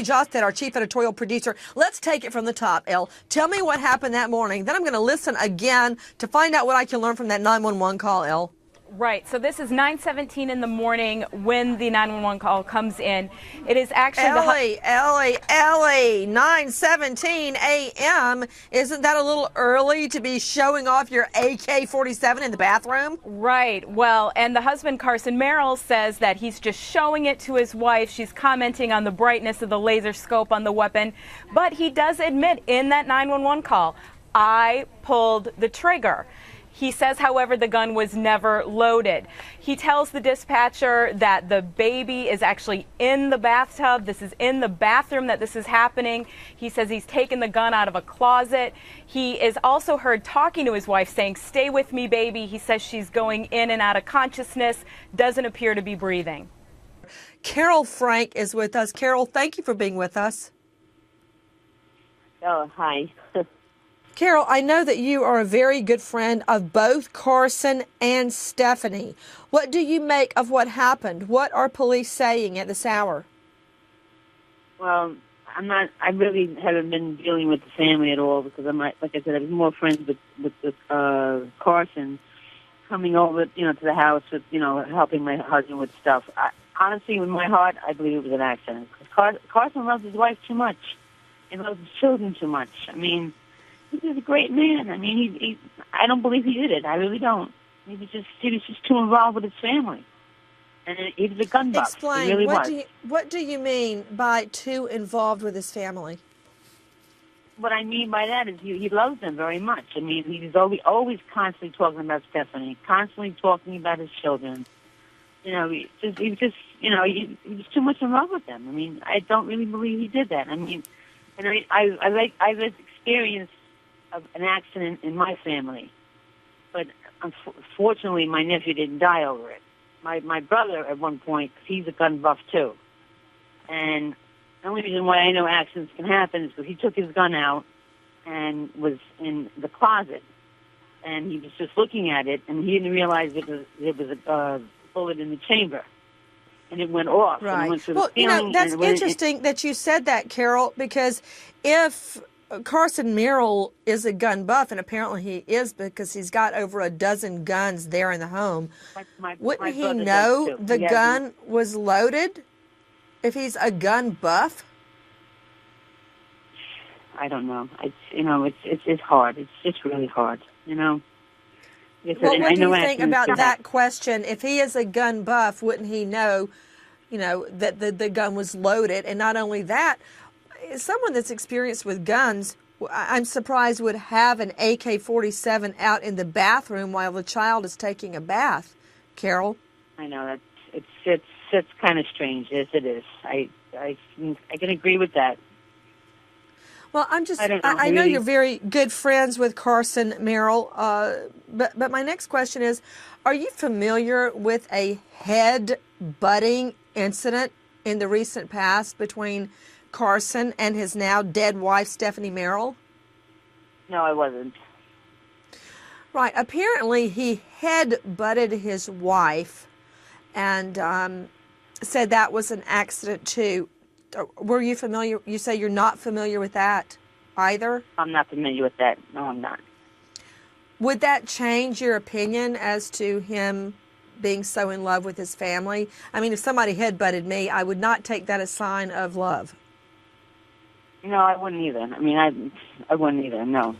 Ellie Josted, our chief editorial producer. Let's take it from the top, Elle. Tell me what happened that morning. Then I'm going to listen again to find out what I can learn from that 911 call, Elle. Right. So this is 9:17 in the morning when the 911 call comes in. It is actually Ellie, 9:17 a.m. Isn't that a little early to be showing off your AK-47 in the bathroom? Right. Well, and the husband, Carson Merrill, says that he's just showing it to his wife. She's commenting on the brightness of the laser scope on the weapon. But he does admit in that 911 call, I pulled the trigger. He says, however, the gun was never loaded. He tells the dispatcher that the baby is actually in the bathtub. This is in the bathroom that this is happening. He says he's taken the gun out of a closet. He is also heard talking to his wife saying, "Stay with me, baby." He says she's going in and out of consciousness, doesn't appear to be breathing. Carol Frank is with us. Carol, thank you for being with us. Oh, hi. Carol, I know that you are a very good friend of both Carson and Stephanie. What do you make of what happened? What are police saying at this hour? Well, I really haven't been dealing with the family at all because like I said, I was more friends with Carson coming over, to the house with, helping my husband with stuff. Honestly, in my heart, I believe it was an accident. Carson loves his wife too much. He loves his children too much. I mean, he's a great man. I mean, I don't believe he did it. I really don't. He was just too involved with his family. And he was a gun buff. Explain. He really what do you mean by too involved with his family? What I mean by that is he loves them very much. I mean, he's always constantly talking about Stephanie, constantly talking about his children. He was too much in love with them. I mean, I don't really believe he did that. I mean, and I've experienced an accident in my family, but unfortunately, my nephew didn't die over it. My brother, at one point, he's a gun buff too, and the only reason why I know accidents can happen is because he took his gun out and was in the closet, and he was just looking at it, and he didn't realize it was a bullet in the chamber, and it went off. Right. And it went through Well, the ceiling, that's interesting that you said that, Carol, because if Carson Merrill is a gun buff, and apparently he is because he's got over a dozen guns there in the home, wouldn't he know the gun was loaded if he's a gun buff? I don't know. It's hard. It's just really hard, Well, what do you think about that question? If he is a gun buff, wouldn't he know, that the gun was loaded? And not only that, someone that's experienced with guns, I'm surprised, would have an AK-47 out in the bathroom while the child is taking a bath. Carol? I know it's kind of strange. Yes, it is. I can agree with that. Well, I know you're very good friends with Carson Merrill, but my next question is, are you familiar with a head-butting incident in the recent past between Carson and his now dead wife, Stephanie Merrill? No, I wasn't. Right. Apparently, he head-butted his wife and said that was an accident, too. Were you familiar? You say you're not familiar with that either? I'm not familiar with that. No, I'm not. Would that change your opinion as to him being so in love with his family? I mean, if somebody head-butted me, I would not take that as a sign of love. No, I wouldn't either. I mean, I wouldn't either, no.